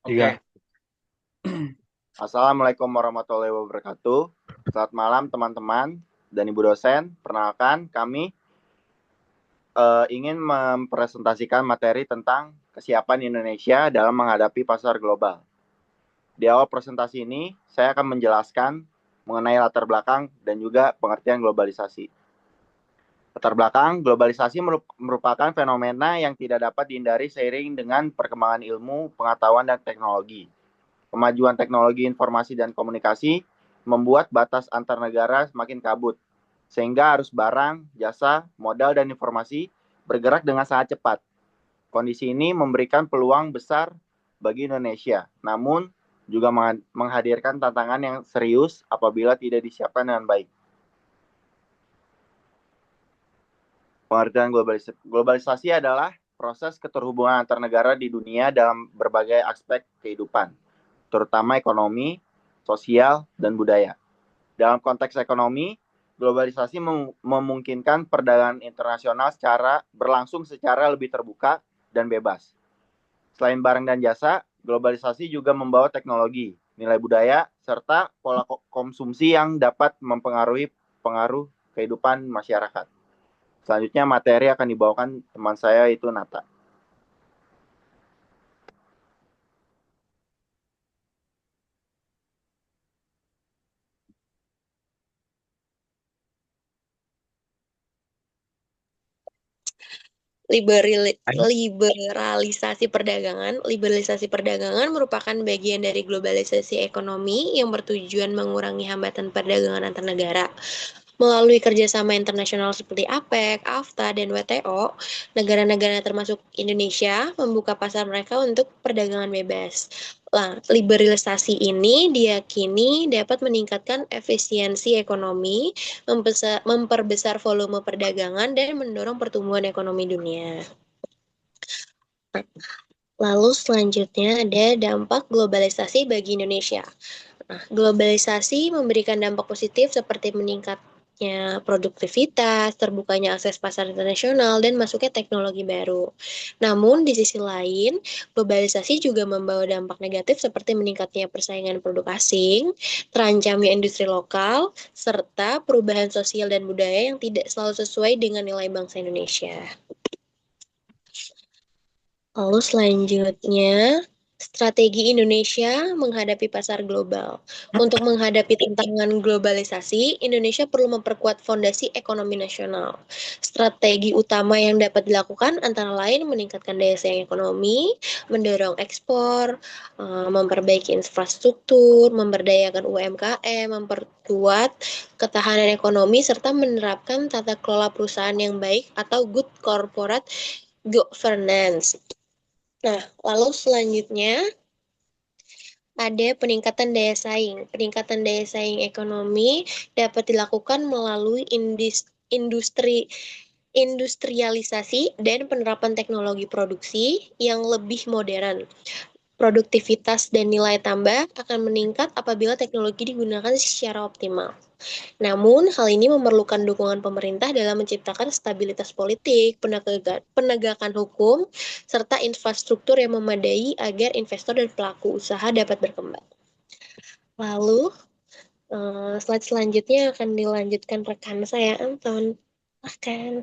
Tiga. Oke. Assalamualaikum warahmatullahi wabarakatuh. Selamat malam teman-teman dan Ibu dosen. Perkenalkan, kami ingin mempresentasikan materi tentang kesiapan Indonesia dalam menghadapi pasar global. Di awal presentasi ini, saya akan menjelaskan mengenai latar belakang dan juga pengertian globalisasi. Latar belakang, globalisasi merupakan fenomena yang tidak dapat dihindari seiring dengan perkembangan ilmu, pengetahuan, dan teknologi. Kemajuan teknologi informasi dan komunikasi membuat batas antar negara semakin kabut, sehingga arus barang, jasa, modal, dan informasi bergerak dengan sangat cepat. Kondisi ini memberikan peluang besar bagi Indonesia, namun juga menghadirkan tantangan yang serius apabila tidak disiapkan dengan baik. Pengertian globalisasi adalah proses keterhubungan antar negara di dunia dalam berbagai aspek kehidupan, terutama ekonomi, sosial, dan budaya. Dalam konteks ekonomi, globalisasi memungkinkan perdagangan internasional berlangsung secara lebih terbuka dan bebas. Selain barang dan jasa, globalisasi juga membawa teknologi, nilai budaya, serta pola konsumsi yang dapat mempengaruhi pengaruh kehidupan masyarakat. Selanjutnya materi akan dibawakan teman saya itu Nata. Liberalisasi perdagangan merupakan bagian dari globalisasi ekonomi yang bertujuan mengurangi hambatan perdagangan antar negara. Melalui kerjasama internasional seperti APEC, AFTA, dan WTO, negara-negara termasuk Indonesia membuka pasar mereka untuk perdagangan bebas. Nah, liberalisasi ini diyakini dapat meningkatkan efisiensi ekonomi, memperbesar volume perdagangan, dan mendorong pertumbuhan ekonomi dunia. Lalu selanjutnya ada dampak globalisasi bagi Indonesia. Nah, globalisasi memberikan dampak positif seperti meningkatnya produktivitas, terbukanya akses pasar internasional, dan masuknya teknologi baru. Namun, di sisi lain, globalisasi juga membawa dampak negatif seperti meningkatnya persaingan produk asing, terancamnya industri lokal, serta perubahan sosial dan budaya yang tidak selalu sesuai dengan nilai bangsa Indonesia. Lalu selanjutnya, strategi Indonesia menghadapi pasar global. Untuk menghadapi tantangan globalisasi, Indonesia perlu memperkuat fondasi ekonomi nasional. Strategi utama yang dapat dilakukan antara lain meningkatkan daya saing ekonomi, mendorong ekspor, memperbaiki infrastruktur, memberdayakan UMKM, memperkuat ketahanan ekonomi, serta menerapkan tata kelola perusahaan yang baik atau good corporate governance. Nah, lalu selanjutnya ada peningkatan daya saing. Peningkatan daya saing ekonomi dapat dilakukan melalui industri industrialisasi dan penerapan teknologi produksi yang lebih modern. Produktivitas dan nilai tambah akan meningkat apabila teknologi digunakan secara optimal. Namun, hal ini memerlukan dukungan pemerintah dalam menciptakan stabilitas politik, penegakan hukum, serta infrastruktur yang memadai agar investor dan pelaku usaha dapat berkembang. Lalu, slide selanjutnya akan dilanjutkan rekan saya, Anton. Silahkan.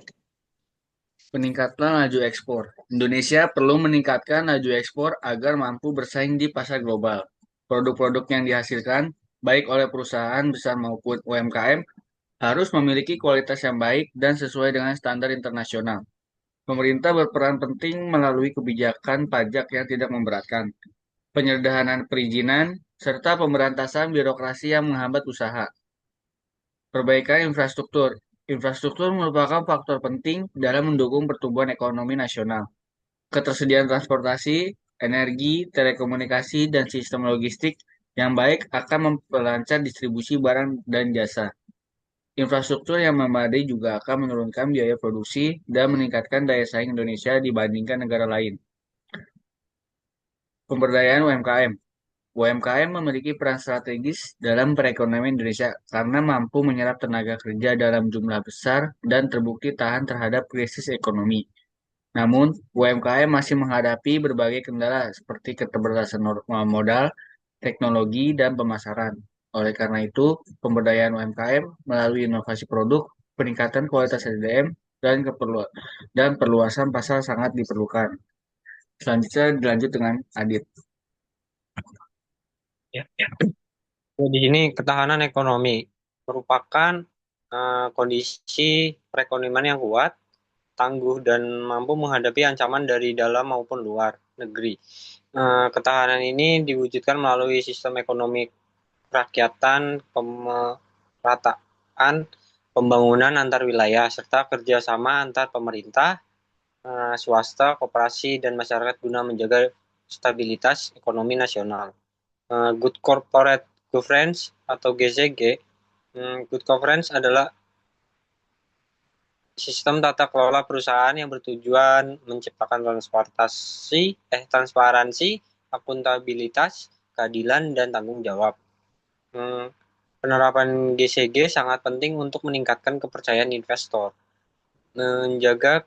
Peningkatan laju ekspor. Indonesia perlu meningkatkan laju ekspor agar mampu bersaing di pasar global. Produk-produk yang dihasilkan, baik oleh perusahaan besar maupun UMKM, harus memiliki kualitas yang baik dan sesuai dengan standar internasional. Pemerintah berperan penting melalui kebijakan pajak yang tidak memberatkan, penyederhanaan perizinan, serta pemberantasan birokrasi yang menghambat usaha. Perbaikan infrastruktur. Infrastruktur merupakan faktor penting dalam mendukung pertumbuhan ekonomi nasional. Ketersediaan transportasi, energi, telekomunikasi, dan sistem logistik yang baik akan memperlancar distribusi barang dan jasa. Infrastruktur yang memadai juga akan menurunkan biaya produksi dan meningkatkan daya saing Indonesia dibandingkan negara lain. Pemberdayaan UMKM. UMKM memiliki peran strategis dalam perekonomian Indonesia karena mampu menyerap tenaga kerja dalam jumlah besar dan terbukti tahan terhadap krisis ekonomi. Namun, UMKM masih menghadapi berbagai kendala seperti keterbatasan modal, teknologi, dan pemasaran. Oleh karena itu, pemberdayaan UMKM melalui inovasi produk, peningkatan kualitas SDM, dan perluasan pasar sangat diperlukan. Selanjutnya dilanjut dengan Adit. Ya. Jadi ini ketahanan ekonomi merupakan kondisi perekonomian yang kuat, tangguh, dan mampu menghadapi ancaman dari dalam maupun luar negeri. Ketahanan ini diwujudkan melalui sistem ekonomi kerakyatan, pemerataan, pembangunan antar wilayah, serta kerjasama antar pemerintah, swasta, koperasi, dan masyarakat guna menjaga stabilitas ekonomi nasional. Good Corporate Governance atau GCG. Good Governance adalah sistem tata kelola perusahaan yang bertujuan menciptakan transparansi, akuntabilitas, keadilan, dan tanggung jawab. Penerapan GCG sangat penting untuk meningkatkan kepercayaan investor, menjaga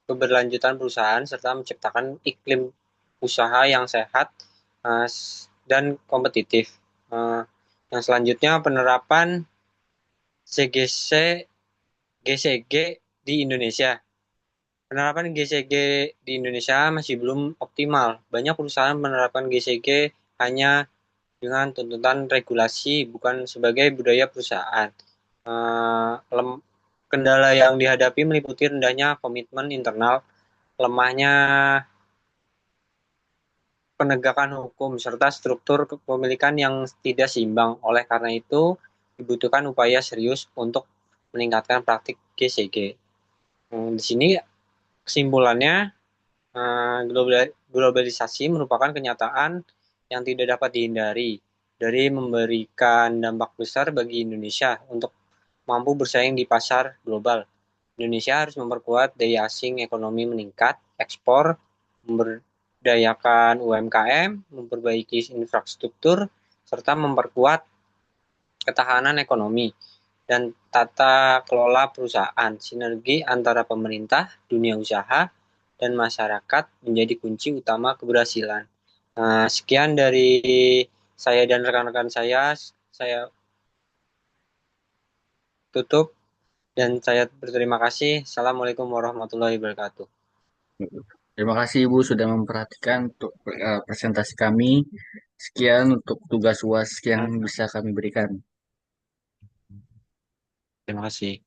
keberlanjutan perusahaan, serta menciptakan iklim usaha yang sehat dan kompetitif. Yang selanjutnya penerapan GCG di Indonesia. Penerapan GCG di Indonesia masih belum optimal. Banyak perusahaan menerapkan GCG hanya dengan tuntutan regulasi, bukan sebagai budaya perusahaan. Kendala yang dihadapi meliputi rendahnya komitmen internal, lemahnya penegakan hukum, serta struktur kepemilikan yang tidak seimbang. Oleh karena itu, dibutuhkan upaya serius untuk meningkatkan praktik GCG. Di sini kesimpulannya, globalisasi merupakan kenyataan yang tidak dapat dihindari dari memberikan dampak besar bagi Indonesia untuk mampu bersaing di pasar global. Indonesia harus memperkuat daya asing ekonomi meningkat, ekspor, memberdayakan UMKM, memperbaiki infrastruktur, serta memperkuat ketahanan ekonomi dan tata kelola perusahaan. Sinergi antara pemerintah, dunia usaha, dan masyarakat menjadi kunci utama keberhasilan. Sekian dari saya dan rekan-rekan saya tutup dan saya berterima kasih. Assalamualaikum warahmatullahi wabarakatuh. Terima kasih Ibu sudah memperhatikan untuk presentasi kami. Sekian untuk tugas UAS yang bisa kami berikan. Terima kasih.